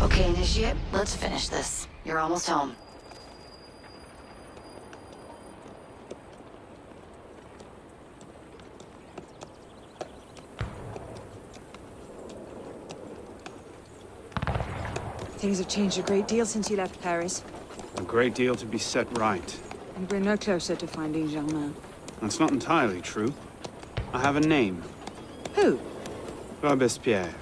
Okay, Initiate, let's finish this. You're almost home. Things have changed a great deal since you left Paris. A great deal to be set right. And we're no closer to finding Germain. That's not entirely true. I have a name. Who? Robespierre.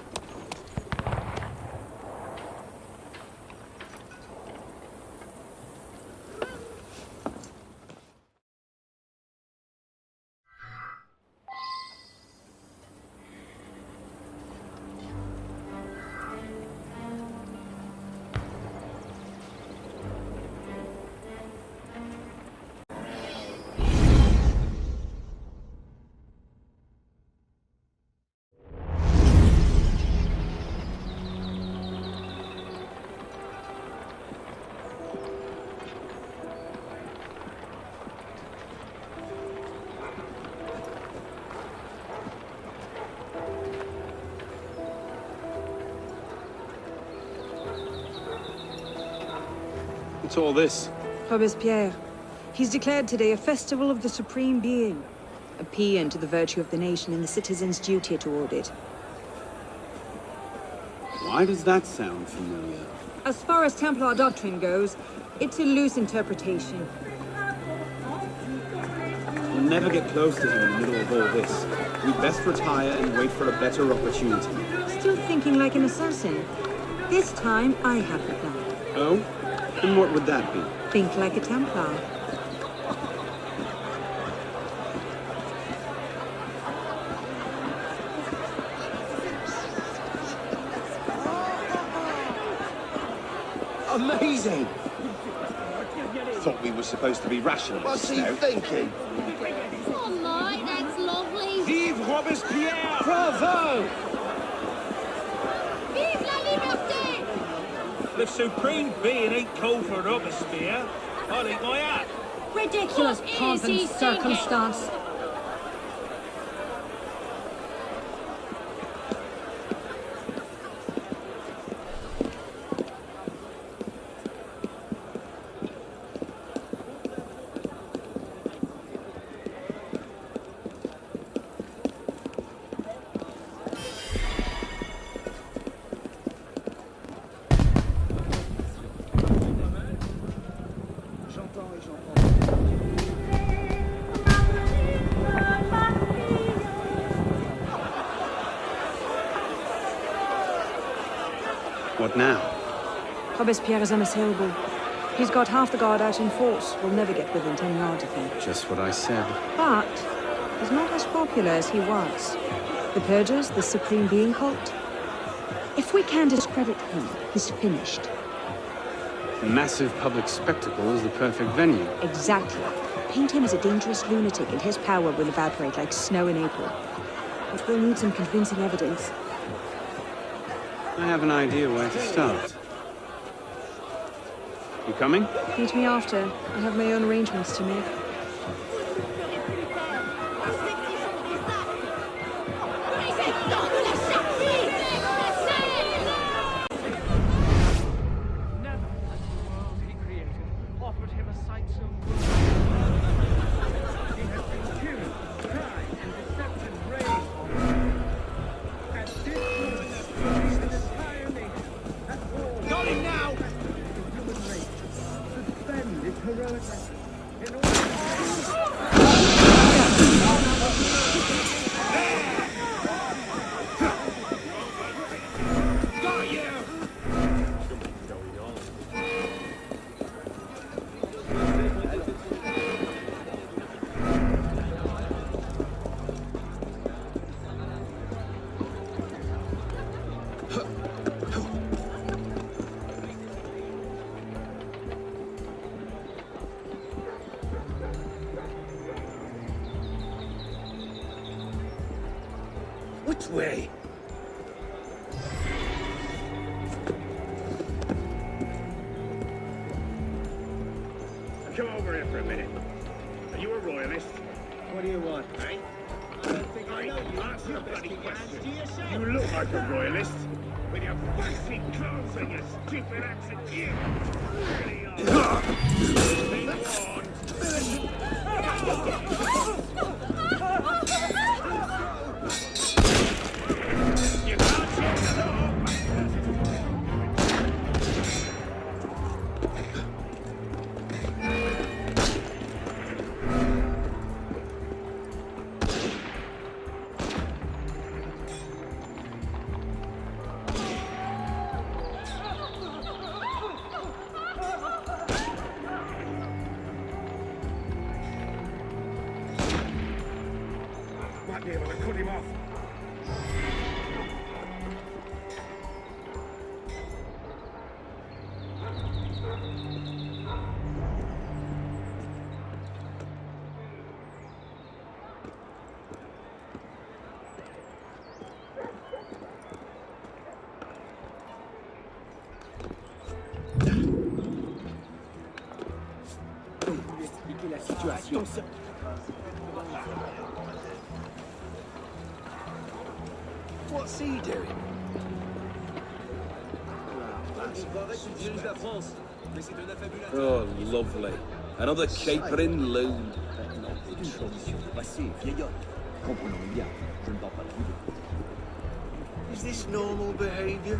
What's all this? Robespierre. He's declared today a festival of the Supreme Being. A paean to the virtue of the nation and the citizens' duty toward it. Why does that sound familiar? As far as Templar doctrine goes, it's a loose interpretation. We'll never get close to him in the middle of all this. We'd best retire and wait for a better opportunity. Still thinking like an assassin. This time, I have the plan. Oh? And what would that be? Think like a Templar. Amazing! Thought we were supposed to be rationalists. What's he thinking? Oh my, that's lovely. Vive Robespierre! Bravo! Vive la liberté! The Supreme Being ain't called for Robespierre. I'll eat my hat. Ridiculous What pomp is and he thinking? circumstance. What now? Robespierre is unassailable. He's got half the guard out in force. We'll never get within 10 yards of him. Just what I said. But he's not as popular as he was. The Purgers, the Supreme Being cult. If we can discredit him, he's finished. A massive public spectacle is the perfect venue. Exactly. Paint him as a dangerous lunatic and his power will evaporate like snow in April. But we'll need some convincing evidence. I have an idea where to start. You coming? Meet me after. I have my own arrangements to make. Which way? Come over here for a minute. Are you a royalist? What do you want? Eh? I answer the bloody question. You look like a royalist with your fancy clothes Bring your stupid accent here. Really are. Been warned. You can't shut the door. Might be able to cut him off. Expliquer la situation. What's he doing? Oh, lovely. Another capering loon. Is this normal behavior?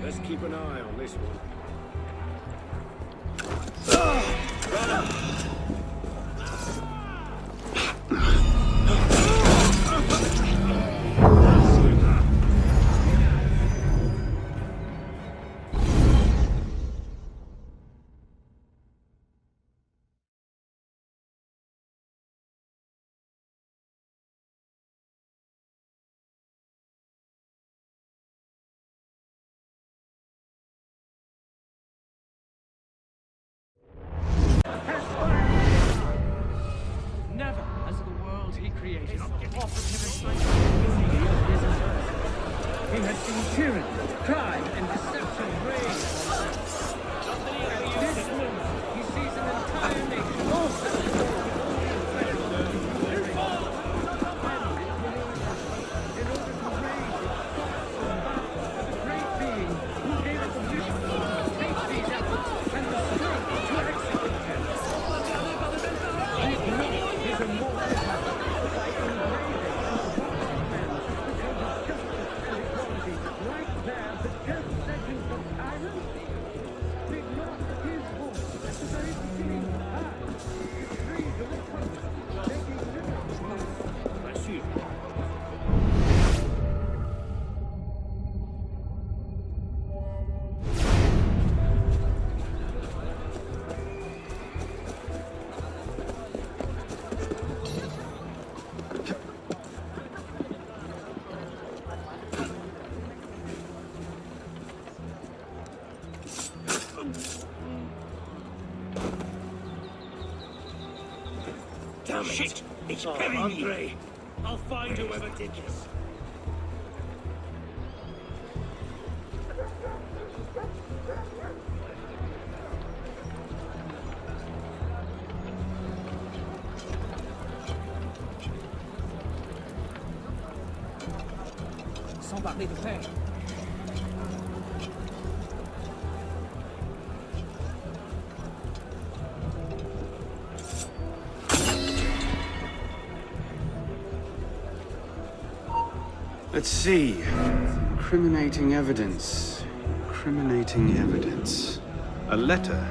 Let's keep an eye on this one. Never has the world he created offered him a sight He had seen tyranny, crime, and deception reign. This moment, he sees an entire nation also. Damn it! Shit! It's Andre! I'll find whoever did this. Sans parler de paix. Let's see. Incriminating evidence. Incriminating evidence. A letter.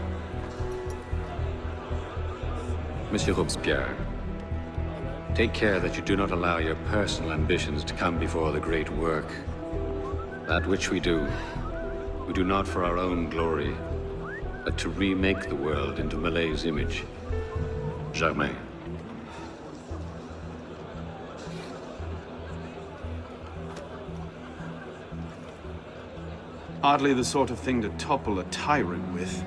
Monsieur Robespierre, take care that you do not allow your personal ambitions to come before the great work. That which we do not for our own glory, but to remake the world into Malay's image. Germain. Hardly the sort of thing to topple a tyrant with.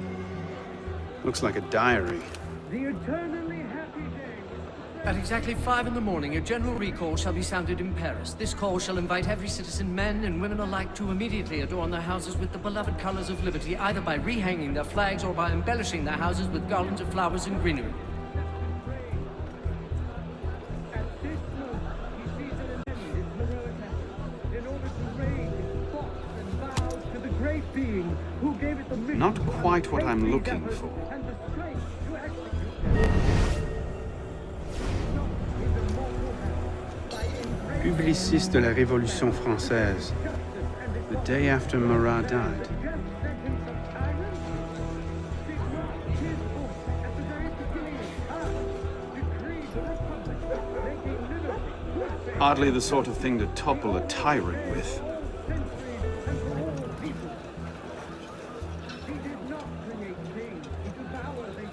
Looks like a diary. The eternally happy day. At exactly 5 in the morning, a general recall shall be sounded in Paris. This call shall invite every citizen, men and women alike, to immediately adorn their houses with the beloved colors of liberty, either by rehanging their flags or by embellishing their houses with garlands of flowers and greenery. Not quite what I'm looking for. Publiciste de la Révolution française, the day after Marat died. Hardly the sort of thing to topple a tyrant with.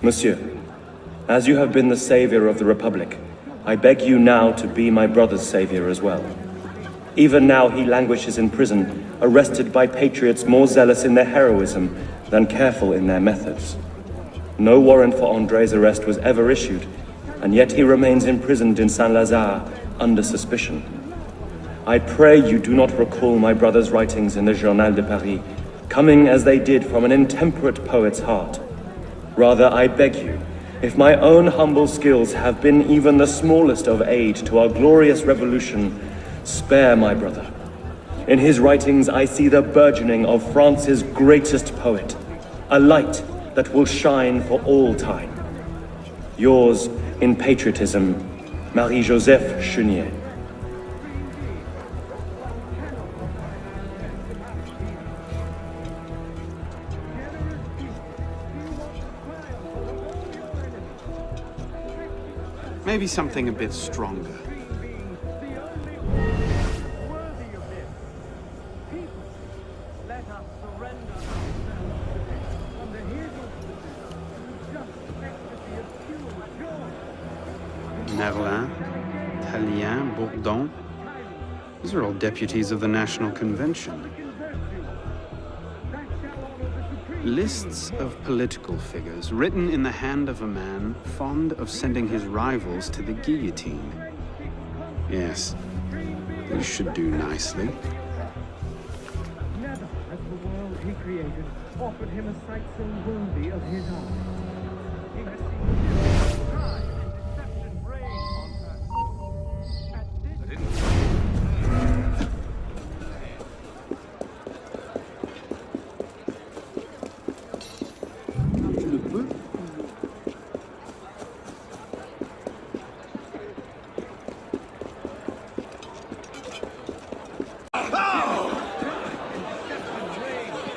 Monsieur, as you have been the savior of the Republic, I beg you now to be my brother's savior as well. Even now he languishes in prison, arrested by patriots more zealous in their heroism than careful in their methods. No warrant for André's arrest was ever issued, and yet he remains imprisoned in Saint-Lazare under suspicion. I pray you do not recall my brother's writings in the Journal de Paris, coming as they did from an intemperate poet's heart. Rather, I beg you, if my own humble skills have been even the smallest of aid to our glorious revolution, spare my brother. In his writings, I see the burgeoning of France's greatest poet, a light that will shine for all time. Yours, in patriotism, Marie-Joseph Chenier. Maybe something a bit stronger. Merlin, Tallien, Bourdon. These are all deputies of the National Convention. Lists of political figures written in the hand of a man fond of sending his rivals to the guillotine. Yes, these should do nicely. Never has the world he created offered him a sight so worthy of his art. He has seen pride and deception reign on earth. At this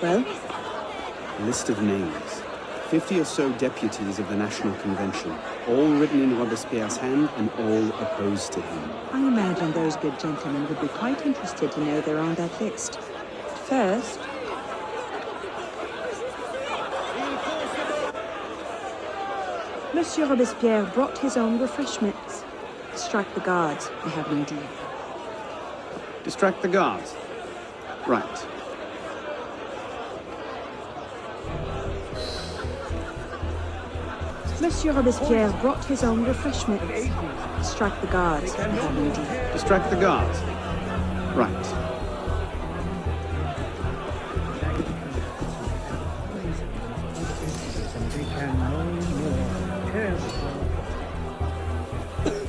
Well? List of names. 50 or so deputies of the National Convention, all written in Robespierre's hand and all opposed to him. I imagine those good gentlemen would be quite interested to know they're on that list. First, Monsieur Robespierre brought his own refreshments. Distract the guards. I have an idea. Distract the guards. Right. Monsieur Robespierre brought his own refreshments. Distract the guards. I have an idea. Distract the guards. Right.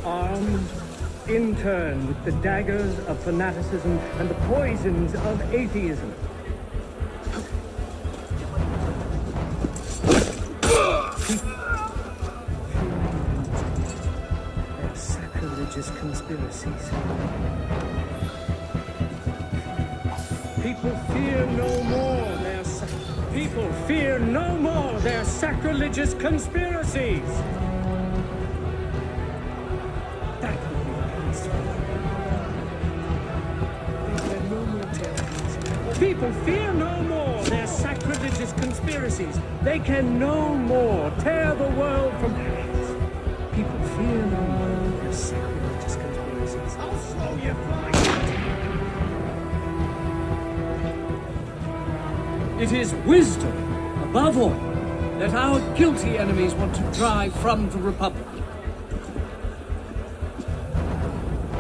armed, in turn with the daggers of fanaticism and the poisons of atheism. Their sacrilegious conspiracies. People fear no more their people fear no more their sacrilegious conspiracies. That would be the place for them. People fear no more their sacrilegious conspiracies. They can no more tear the world from hands. People fear no more their sacrilegious conspiracies. I'll slow you flying. It is wisdom, above all, that our guilty enemies want to drive from the Republic.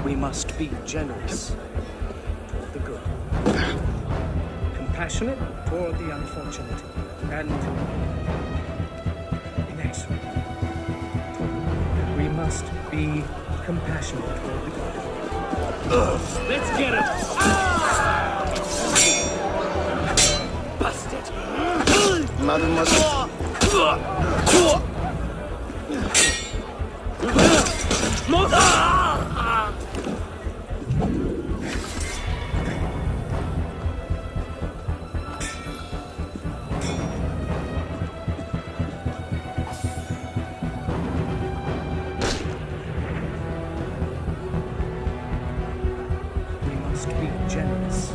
We must be generous toward the good, compassionate toward the unfortunate, and inexorable toward the good. We must be compassionate toward the good. Let's get it! Ah! Busted! Mademoiselle. We must be generous to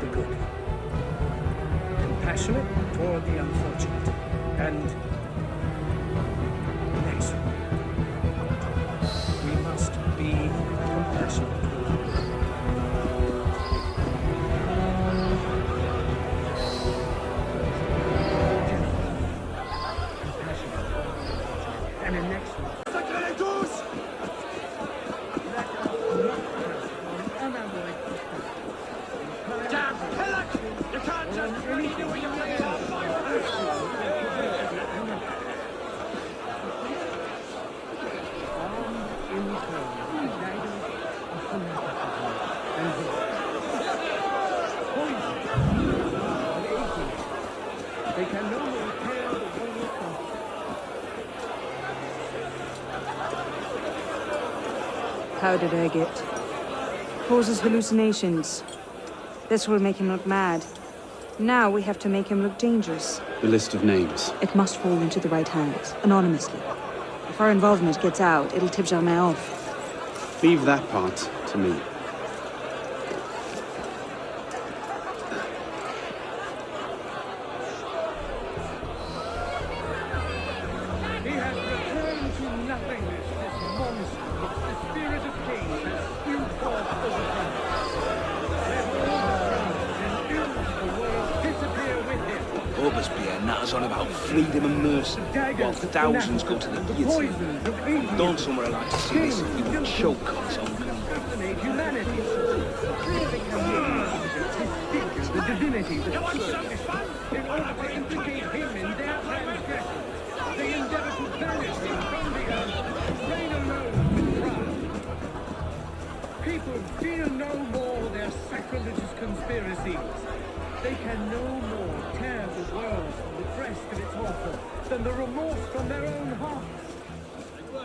the good, compassionate toward the unfortunate, and inexorable. We must be compassionate. And inexorable. They can no more tear the world apart. Powdered agate. Causes hallucinations. This will make him look mad. Now we have to make him look dangerous. The list of names. It must fall into the right hands, anonymously. If our involvement gets out, it'll tip Germain off. Leave that part to me. He has returned to nothingness, this monster, which the spirit of kings has spewed forth over him. Let all the and ills of the world disappear with him. Robespierre natters on about freedom and mercy, while thousands go to the guillotine. Don't somewhere like to see this, he would choke on his own country. Assassinate humanity. Clearly disfigure the divinity that in order to implicate him in their transgressions. They endeavor to banish him from the earth, reign alone with pride. People fear no more their sacrilegious conspiracies. They can no more tear the world from the breast of its author than the remorse from their own hearts.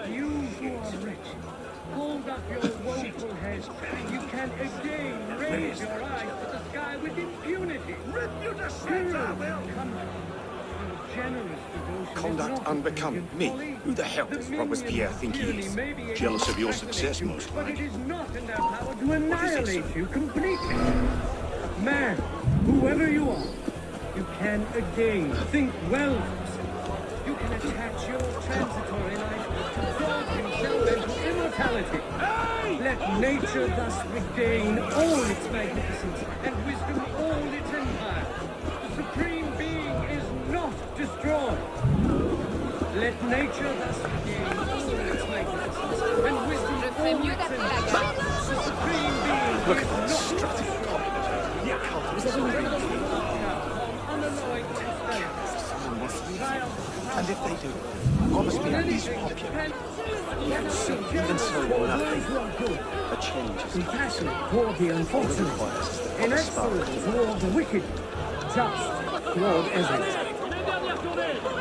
You who are wretched, hold up your woeful head, and you can again raise your eyes to the sky with impunity. Rip you to shreds, I will! Generous devotion Conduct unbecoming me. Who the hell does Robespierre think he is? Jealous of your success, most but it likely. is not in their power to annihilate you completely. Man, whoever you are, you can again think well of yourself. You can attach your transitory life to God himself and to immortality. Let nature thus regain all its magnificence and wisdom all its empire. The supreme being is not destroyed. Let nature thus regain all its magnificence and wisdom all its empire. The supreme being Look is at that not strutting destroyed. And if they do, Robespierre is popular. Even so, nothing. A change is Compassionate toward the unfortunate, inexorable toward the wicked, just toward everyone.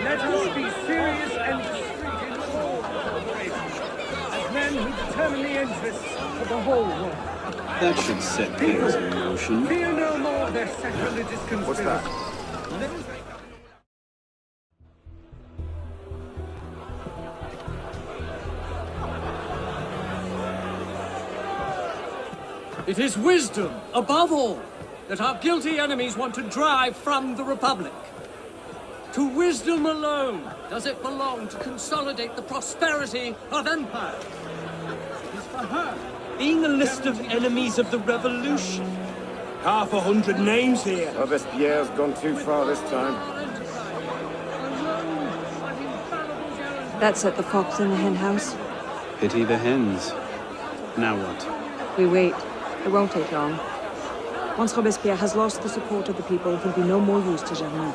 Let us be serious and discreet in all operations, as men who determine the interests of the whole world. That should set things in motion. Fear no more their sacrilegious conspiracy. What's that? It is wisdom, above all, that our guilty enemies want to drive from the Republic. To wisdom alone does it belong to consolidate the prosperity of empire. It is for her. Being a list of enemies of the revolution. 100 names here. Robespierre's gone too far this time. That set the fox in the hen house. Pity the hens. Now what? We wait. It won't take long. Once Robespierre has lost the support of the people, he'll be no more use to Germain.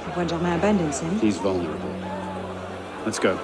And when Germain abandons him... He's vulnerable. Let's go.